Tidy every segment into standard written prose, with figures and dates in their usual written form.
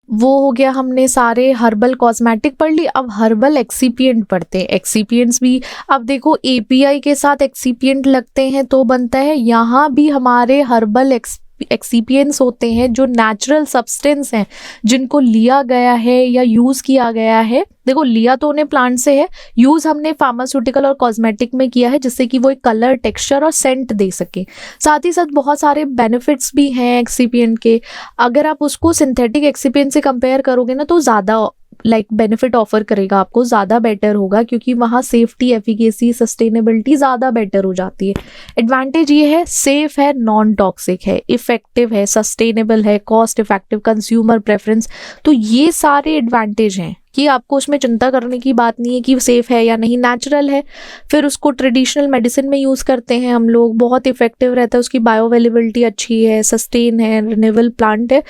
वो हो गया, हमने सारे हर्बल कॉस्मेटिक पढ़ ली। अब हर्बल एक्सीपिएंट पढ़ते हैं। एक्सीपिएंट्स भी, अब देखो एपीआई के साथ एक्सीपिएंट लगते हैं तो बनता है, यहाँ भी हमारे हर्बल एक्सीपिएंट्स होते हैं जो नेचुरल सब्सटेंस हैं जिनको लिया गया है या यूज़ किया गया है। देखो लिया तो उन्हें प्लांट से है, यूज़ हमने फार्मास्यूटिकल और कॉस्मेटिक में किया है जिससे कि वो एक कलर, टेक्सचर और सेंट दे सके। साथ ही साथ बहुत सारे बेनिफिट्स भी हैं एक्सीपिएंट के। अगर आप उसको सिंथेटिक एक्सीपिएंट से कंपेयर करोगे ना तो ज़्यादा बेनिफिट ऑफर करेगा आपको, ज़्यादा बेटर होगा क्योंकि वहाँ सेफ्टी, एफिकेसी, सस्टेनेबिलिटी ज़्यादा बेटर हो जाती है। एडवांटेज ये है, सेफ है, नॉन टॉक्सिक है, इफेक्टिव है, सस्टेनेबल है, कॉस्ट इफेक्टिव, कंज्यूमर प्रेफरेंस। तो ये सारे एडवांटेज हैं कि आपको उसमें चिंता करने की बात नहीं है कि सेफ है या नहीं, नेचुरल है। फिर उसको ट्रेडिशनल मेडिसिन में यूज़ करते हैं हम लोग, बहुत इफेक्टिव रहता है, उसकी बायो अवेलेबिलिटी अच्छी है, सस्टेन है, रिन्यूएबल प्लांट है,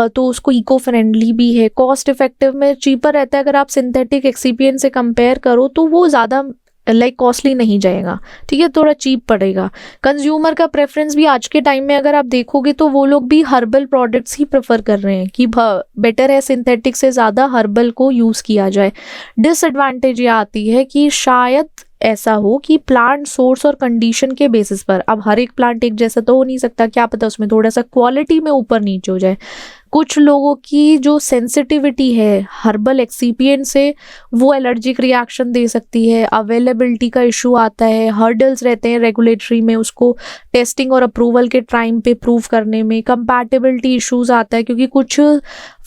तो उसको इको फ्रेंडली भी है, कॉस्ट इफेक्टिव में चीपर रहता है। अगर आप सिंथेटिक एक्सीपिएंट से कंपेयर करो तो वो ज़्यादा कॉस्टली नहीं जाएगा, ठीक है, थोड़ा चीप पड़ेगा। कंज्यूमर का प्रेफरेंस भी आज के टाइम में अगर आप देखोगे तो वो लोग भी हर्बल प्रोडक्ट्स ही प्रेफर कर रहे हैं कि बेटर है सिंथेटिक से ज़्यादा हर्बल को यूज़ किया जाए। डिसएडवांटेज ये आती है कि शायद ऐसा हो कि प्लांट सोर्स और कंडीशन के बेसिस पर, अब हर एक प्लांट एक जैसा तो हो नहीं सकता, क्या पता उसमें थोड़ा सा क्वालिटी में ऊपर नीचे हो जाए। कुछ लोगों की जो सेंसिटिविटी है हर्बल एक्सीपिएंट से वो एलर्जिक रिएक्शन दे सकती है, अवेलेबिलिटी का इशू आता है, हर्डल्स रहते हैं रेगुलेटरी में उसको टेस्टिंग और अप्रूवल के टाइम पे प्रूव करने में, कंपैटिबिलिटी इश्यूज आता है क्योंकि कुछ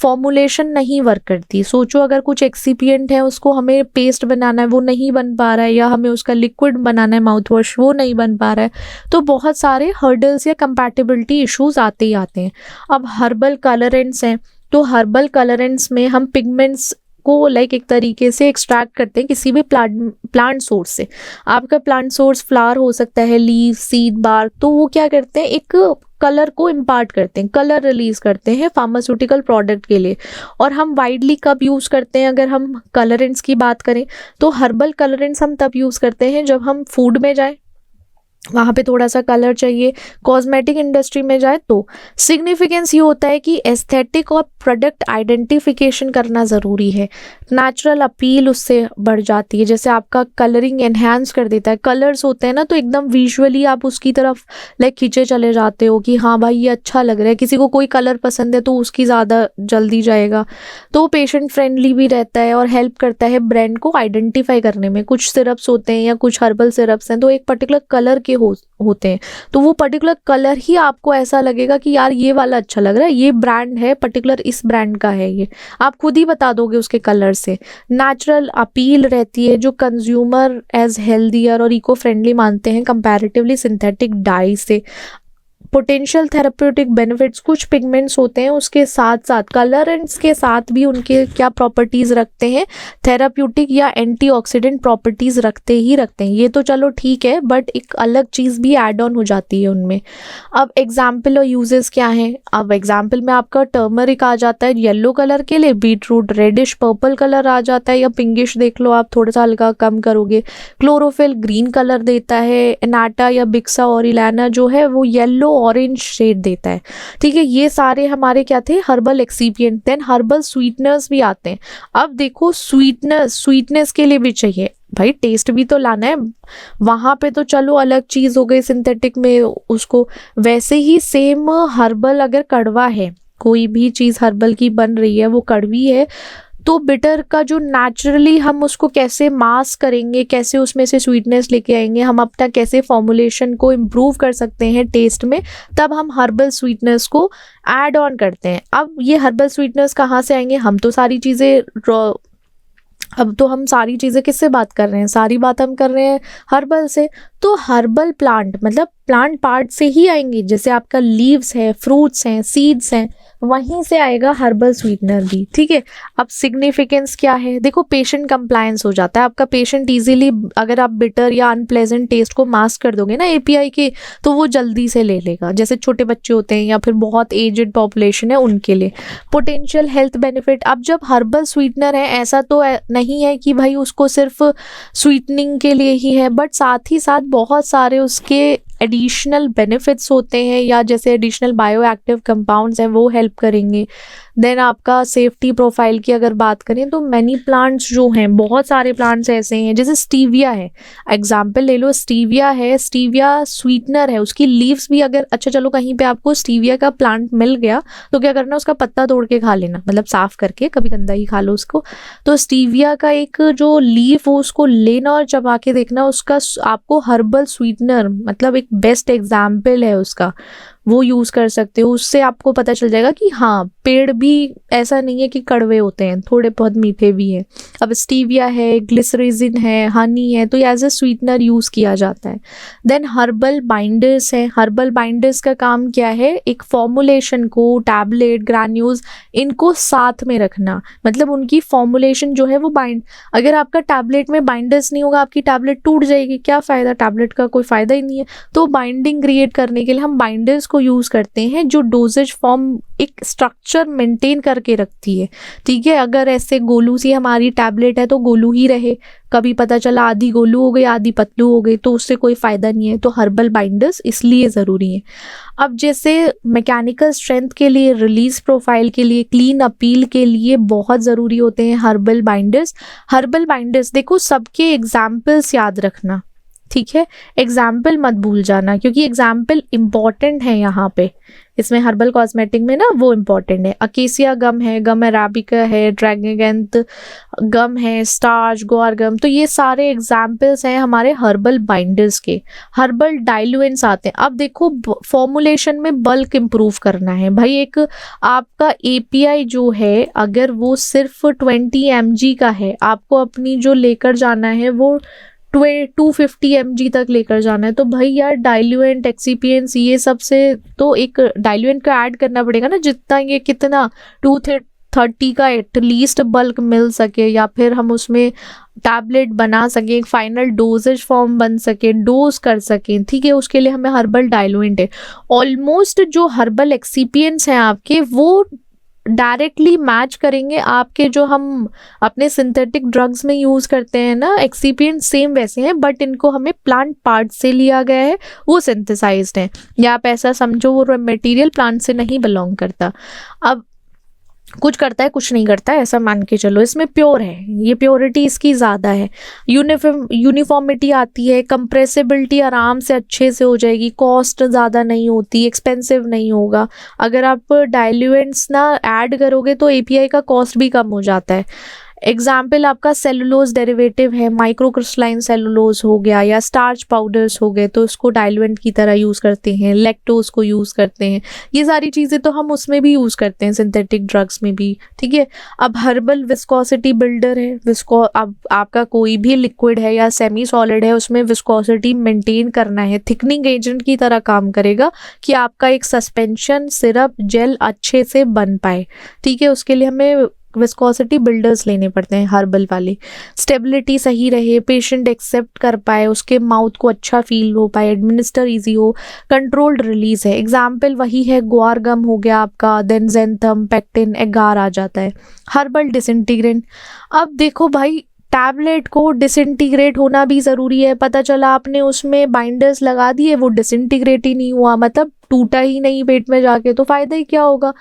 फॉर्मुलेशन नहीं वर्क करती। सोचो अगर कुछ एक्सीपिएंट है उसको हमें पेस्ट बनाना है वो नहीं बन पा रहा है, या हमें उसका लिक्विड बनाना है माउथ वॉश वो नहीं बन पा रहा है, तो बहुत सारे हर्डल्स या कंपैटिबिलिटी इश्यूज आते ही आते हैं। अब हर्बल कलरेंट्स हैं, तो हर्बल कलरेंट्स में हम पिगमेंट्स को एक तरीके से एक्सट्रैक्ट करते हैं किसी भी प्लांट सोर्स से। आपका प्लांट सोर्स फ्लावर हो सकता है, लीव, सीड, बार्क, तो वो क्या करते हैं एक कलर को इम्पार्ट करते हैं, कलर रिलीज करते हैं फार्मास्यूटिकल प्रोडक्ट के लिए। और हम वाइडली कब यूज़ करते हैं, अगर हम कलरेंट्स की बात करें तो हर्बल कलरेंट्स हम तब यूज़ करते हैं जब हम फूड में जाए, वहाँ पे थोड़ा सा कलर चाहिए, कॉस्मेटिक इंडस्ट्री में जाए तो। सिग्निफिकेंस ये होता है कि एस्थेटिक और प्रोडक्ट आइडेंटिफिकेशन करना ज़रूरी है, नेचुरल अपील उससे बढ़ जाती है, जैसे आपका कलरिंग एनहांस कर देता है। कलर्स होते हैं ना तो एकदम विजुअली आप उसकी तरफ खींचे चले जाते हो कि हाँ भाई ये अच्छा लग रहा है। किसी को कोई कलर पसंद है तो उसकी ज़्यादा जल्दी जाएगा। तो पेशेंट फ्रेंडली भी रहता है और हेल्प करता है ब्रांड को आइडेंटिफाई करने में। कुछ सिरप्स होते हैं या कुछ हर्बल सिरप्स हैं तो एक पर्टिकुलर कलर के होते हैं, तो वो पर्टिकुलर कलर ही आपको ऐसा लगेगा कि यार ये वाला अच्छा लग रहा है, ये ब्रांड है पर्टिकुलर, इस ब्रांड का है ये, आप खुद ही बता दोगे उसके कलर से। नेचुरल अपील रहती है जो कंज्यूमर एज हेल्दियर और इको फ्रेंडली मानते हैं कंपैरेटिवली सिंथेटिक डाई से। पोटेंशियल थेरेप्यूटिक बेनिफिट्स, कुछ पिगमेंट्स होते हैं उसके साथ साथ कलरेंट्स के साथ भी उनके क्या प्रॉपर्टीज़ रखते हैं, थेराप्यूटिक या एंटीऑक्सीडेंट प्रॉपर्टीज़ रखते हैं। ये तो चलो ठीक है, बट एक अलग चीज़ भी ऐड ऑन हो जाती है उनमें। अब एग्जाम्पल और यूजेस क्या हैं, अब एग्जाम्पल में आपका टर्मरिक आ जाता है येलो कलर के लिए, बीटरूट रेडिश पर्पल कलर आ जाता है, या पिंकिश देख लो आप, थोड़ा सा हल्का कम करोगे। क्लोरोफिल ग्रीन कलर देता है, एनाटा या बिक्सा ऑरिलाना जो है वो येलो ऑरेंज शेड देता है, ठीक है। ये सारे हमारे क्या थे, herbal excipient. Then herbal sweeteners भी आते हैं। अब देखो स्वीटनेस के लिए भी चाहिए भाई, टेस्ट भी तो लाना है, वहाँ पे तो चलो अलग चीज़ हो गई सिंथेटिक में उसको। वैसे ही सेम हर्बल अगर कड़वा है, कोई भी चीज़ हर्बल की बन रही है वो कड़वी है, तो बिटर का जो नेचुरली हम उसको कैसे मास्क करेंगे, कैसे उसमें से स्वीटनेस लेके आएंगे, हम अपना कैसे फॉर्मुलेशन को इम्प्रूव कर सकते हैं टेस्ट में, तब हम हर्बल स्वीटनेस को ऐड ऑन करते हैं। अब ये हर्बल स्वीटनेस कहाँ से आएंगे, हम तो सारी चीज़ें अब तो हम सारी चीज़ें किससे बात कर रहे हैं, सारी बात हम कर रहे हैं हर्बल से। तो हर्बल प्लांट मतलब प्लांट पार्ट से ही आएंगे, जैसे आपका लीव्स है, फ्रूट्स हैं, सीड्स हैं, वहीं से आएगा हर्बल स्वीटनर भी, ठीक है। अब सिग्निफिकेंस क्या है, देखो पेशेंट कंप्लायंस हो जाता है आपका। पेशेंट इजीली, अगर आप बिटर या अनप्लेजेंट टेस्ट को मास्क कर दोगे ना एपीआई के, तो वो जल्दी से ले लेगा, जैसे छोटे बच्चे होते हैं या फिर बहुत एजड पॉपुलेशन है उनके लिए। पोटेंशियल हेल्थ बेनिफिट, अब जब हर्बल स्वीटनर है ऐसा तो नहीं है कि भाई उसको सिर्फ स्वीटनिंग के लिए ही है, बट साथ ही साथ बहुत सारे उसके एडिशनल बेनिफिट्स होते हैं, या जैसे एडिशनल बायो एक्टिव कंपाउंड्स हैं वो हेल्प करेंगे। देन आपका सेफ्टी प्रोफाइल की अगर बात करें तो मैनी प्लांट्स जो हैं, बहुत सारे प्लांट्स ऐसे हैं, जैसे स्टीविया है, एग्जाम्पल ले लो, स्टीविया है, स्टीविया स्वीटनर है, उसकी लीव्स भी अगर, अच्छा चलो कहीं पे आपको स्टीविया का प्लांट मिल गया तो क्या करना, उसका पत्ता तोड़ के खा लेना, मतलब साफ करके, कभी गंदा ही खा लो उसको। तो स्टीविया का एक जो लीफ हो उसको लेना और चबा के देखना, उसका आपको हर्बल स्वीटनर, मतलब एक बेस्ट एग्जाम्पल है उसका, वो यूज़ कर सकते हो। उससे आपको पता चल जाएगा कि हाँ, पेड़ भी ऐसा नहीं है कि कड़वे होते हैं, थोड़े बहुत मीठे भी हैं। अब स्टीविया है, ग्लिसरीजिन है, हनी है, तो ये एज ए स्वीटनर यूज़ किया जाता है। देन हर्बल बाइंडर्स है। हर्बल बाइंडर्स का काम क्या है, एक फॉर्मुलेशन को, टैबलेट, ग्रैन्यूल्स, इनको साथ में रखना, मतलब उनकी फॉर्मुलेशन जो है वो बाइंड, अगर आपका टैबलेट में बाइंडर्स नहीं होगा, आपकी टैबलेट टूट जाएगी, क्या फ़ायदा, टैबलेट का कोई फ़ायदा ही नहीं है। तो बाइंडिंग क्रिएट करने के लिए हम बाइंडर्स को यूज़ करते हैं, जो डोजेज फॉर्म एक स्ट्रक्चर मेंटेन करके रखती है, ठीक है। अगर ऐसे गोलू सी हमारी टैबलेट है तो गोलू ही रहे, कभी पता चला आधी गोलू हो गई आधी पतलू हो गई तो उससे कोई फ़ायदा नहीं है। तो हर्बल बाइंडर्स इसलिए ज़रूरी है। अब जैसे मैकेनिकल स्ट्रेंथ के लिए, रिलीज प्रोफाइल के लिए, क्लीन अपील के लिए बहुत ज़रूरी होते हैं हर्बल बाइंडर्स। हर्बल बाइंडर्स देखो, सबके एग्जाम्पल्स याद रखना, ठीक है, एग्जाम्पल मत भूल जाना, क्योंकि एग्जाम्पल इम्पॉर्टेंट है यहाँ पे, इसमें हर्बल कॉस्मेटिक में ना वो इम्पॉर्टेंट है। अकेसिया गम है, गम अराबिका है, ड्रैगन गम है, स्टार्च, गुआर गम, तो ये सारे एग्जाम्पल्स हैं हमारे हर्बल बाइंडर्स के। हर्बल डाइल्यूएंट्स आते हैं। अब देखो, फॉर्मुलेशन में बल्क इम्प्रूव करना है भाई, एक आपका एपीआई जो है अगर वो सिर्फ 20 mg का है, आपको अपनी जो लेकर जाना है वो 250 mg तक लेकर जाना है, तो भाई यार डाइल्यूएंट, एक्सीपिएंट्स, ये सब से तो एक डाइल्यूएंट का ऐड करना पड़ेगा ना, जितना ये कितना 230 का एटलीस्ट बल्क मिल सके, या फिर हम उसमें टैबलेट बना सकें, एक फाइनल डोजेज फॉर्म बन सके, डोज कर सकें, ठीक है, उसके लिए हमें हर्बल डाइल्यूएंट है। ऑलमोस्ट जो हर्बल एक्सीपिएंट्स हैं आपके, वो डायरेक्टली मैच करेंगे आपके जो हम अपने सिंथेटिक ड्रग्स में यूज़ करते हैं ना एक्सीपिएंट, सेम वैसे हैं, बट इनको हमें प्लांट पार्ट से लिया गया है, वो सिंथेसाइज्ड हैं, या आप ऐसा समझो वो मटेरियल प्लांट से नहीं बिलोंग करता। अब कुछ करता है कुछ नहीं करता है ऐसा मान के चलो, इसमें प्योर है, ये प्योरिटी इसकी ज़्यादा है, यूनिफॉर्मिटी आती है, कंप्रेसिबिलिटी आराम से अच्छे से हो जाएगी, कॉस्ट ज़्यादा नहीं होती, एक्सपेंसिव नहीं होगा। अगर आप डाइल्यूएंट्स ना ऐड करोगे तो एपीआई का कॉस्ट भी कम हो जाता है। एग्जाम्पल आपका सेलुलोज डेरिवेटिव है, माइक्रोक्रिस्टलाइन सेलुलोज हो गया, या स्टार्च पाउडर्स हो गए, तो उसको डाइल्यूएंट की तरह यूज़ करते हैं, लैक्टोज को यूज़ करते हैं, ये सारी चीज़ें तो हम उसमें भी यूज़ करते हैं, सिंथेटिक ड्रग्स में भी, ठीक है। अब हर्बल विस्कोसिटी बिल्डर है, अब आपका कोई भी लिक्विड है या सेमी सॉलिड है, उसमें विस्कोसिटी मेंटेन करना है, थिकनिंग एजेंट की तरह काम करेगा कि आपका एक सस्पेंशन, सिरप, जेल अच्छे से बन पाए, ठीक है। उसके लिए हमें विस्कोसिटी बिल्डर्स लेने पड़ते हैं हर्बल वाले। स्टेबिलिटी सही रहे, पेशेंट एक्सेप्ट कर पाए, उसके माउथ को अच्छा फील हो पाए, एडमिनिस्टर इजी हो, कंट्रोल्ड रिलीज है। एग्जाम्पल वही है, गुआर गम हो गया आपका, देन ज़ेंथम, पेक्टिन, एगार आ जाता है। हर्बल डिसइंटीग्रेंट, अब देखो भाई, टैबलेट को डिसइंटीग्रेट होना भी ज़रूरी है। पता चला आपने उसमें बाइंडर्स लगा दिए, वो डिसइंटीग्रेट ही नहीं हुआ, मतलब टूटा ही नहीं पेट में जाके, तो फ़ायदा ही क्या होगा।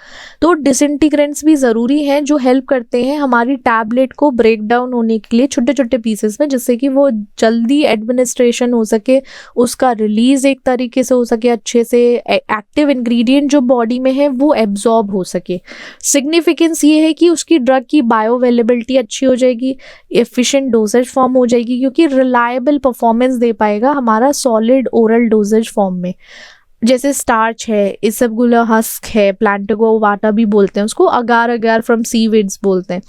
तो डिसइंटीग्रेंट्स भी ज़रूरी हैं जो हेल्प करते हैं हमारी टैबलेट को ब्रेक डाउन होने के लिए छोटे छोटे पीसेस में, जिससे कि वो जल्दी एडमिनिस्ट्रेशन हो सके, उसका रिलीज़ एक तरीके से हो सके अच्छे से, एक्टिव इंग्रेडिएंट जो बॉडी में है वो एब्जॉर्ब हो सके। सिग्निफिकेंस ये है कि उसकी ड्रग की बायो अवेलेबिलिटी अच्छी हो जाएगी, एफिशिएंट डोजेज फॉर्म हो जाएगी, क्योंकि रिलायबल परफॉर्मेंस दे पाएगा हमारा सॉलिड ओरल डोजेज फॉर्म में। जैसे स्टार्च है, इसबगुला हस्क है, प्लांटगो वाटा भी बोलते हैं उसको, अगार अगार फ्रॉम सीविड्स बोलते हैं।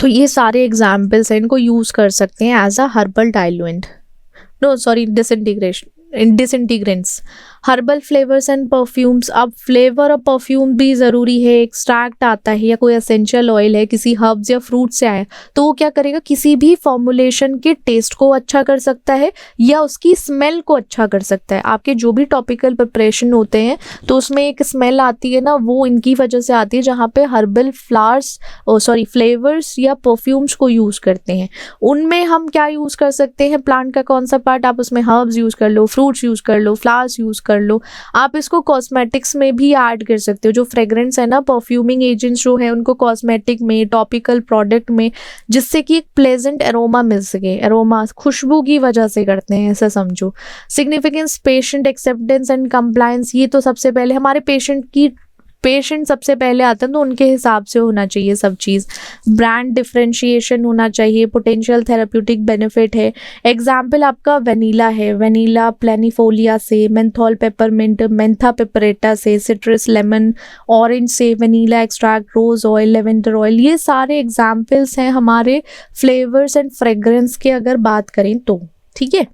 तो ये सारे एग्जाम्पल्स हैं, इनको यूज़ कर सकते हैं as a herbal diluent, no sorry disintegrants. Herbal flavours and perfumes, अब फ्लेवर और परफ्यूम भी ज़रूरी है। एक्सट्रैक्ट आता है या कोई एसेंशियल ऑयल है किसी हर्ब्स या फ्रूट से आया, तो वो क्या करेगा, किसी भी फॉर्मुलेशन के टेस्ट को अच्छा कर सकता है या उसकी स्मेल को अच्छा कर सकता है। आपके जो भी टॉपिकल प्रिपरेशन होते हैं तो उसमें एक स्मेल आती है ना, वो इनकी वजह से आती है, जहाँ पे हर्बल फ्लेवर्स या परफ्यूम्स को यूज़ करते हैं। उनमें हम क्या यूज़ कर सकते हैं, प्लांट का कौन सा पार्ट, आप उसमें हर्ब्स यूज़ कर लो, फ्रूट्स यूज़ कर लो, फ्लावर्स यूज़ कर लो। आप इसको कॉस्मेटिक्स में भी ऐड कर सकते हो। जो फ्रेग्रेंस है ना, परफ्यूमिंग एजेंट्स जो है उनको कॉस्मेटिक में, टॉपिकल प्रोडक्ट में, जिससे कि एक प्लेजेंट एरोमा मिल सके। एरोमा खुशबू की वजह से करते हैं, ऐसा समझो। Significance, patient acceptance and compliance, ये तो सबसे पहले हमारे पेशेंट सबसे पहले आते हैं, तो उनके हिसाब से होना चाहिए सब चीज़। ब्रांड डिफरेंशिएशन होना चाहिए, पोटेंशियल थेराप्यूटिक बेनिफिट है। एग्जाम्पल आपका वेनिला है, वेनिला प्लेनिफोलिया से, मेंथॉल पेपरमिंट मेंथा पेपरेटा से, सिट्रस लेमन ऑरेंज से, vanilla extract, rose oil, lavender oil, ये सारे एग्जाम्पल्स हैं हमारे फ्लेवर्स एंड फ्रेग्रेंस के, अगर बात करें तो। ठीक है।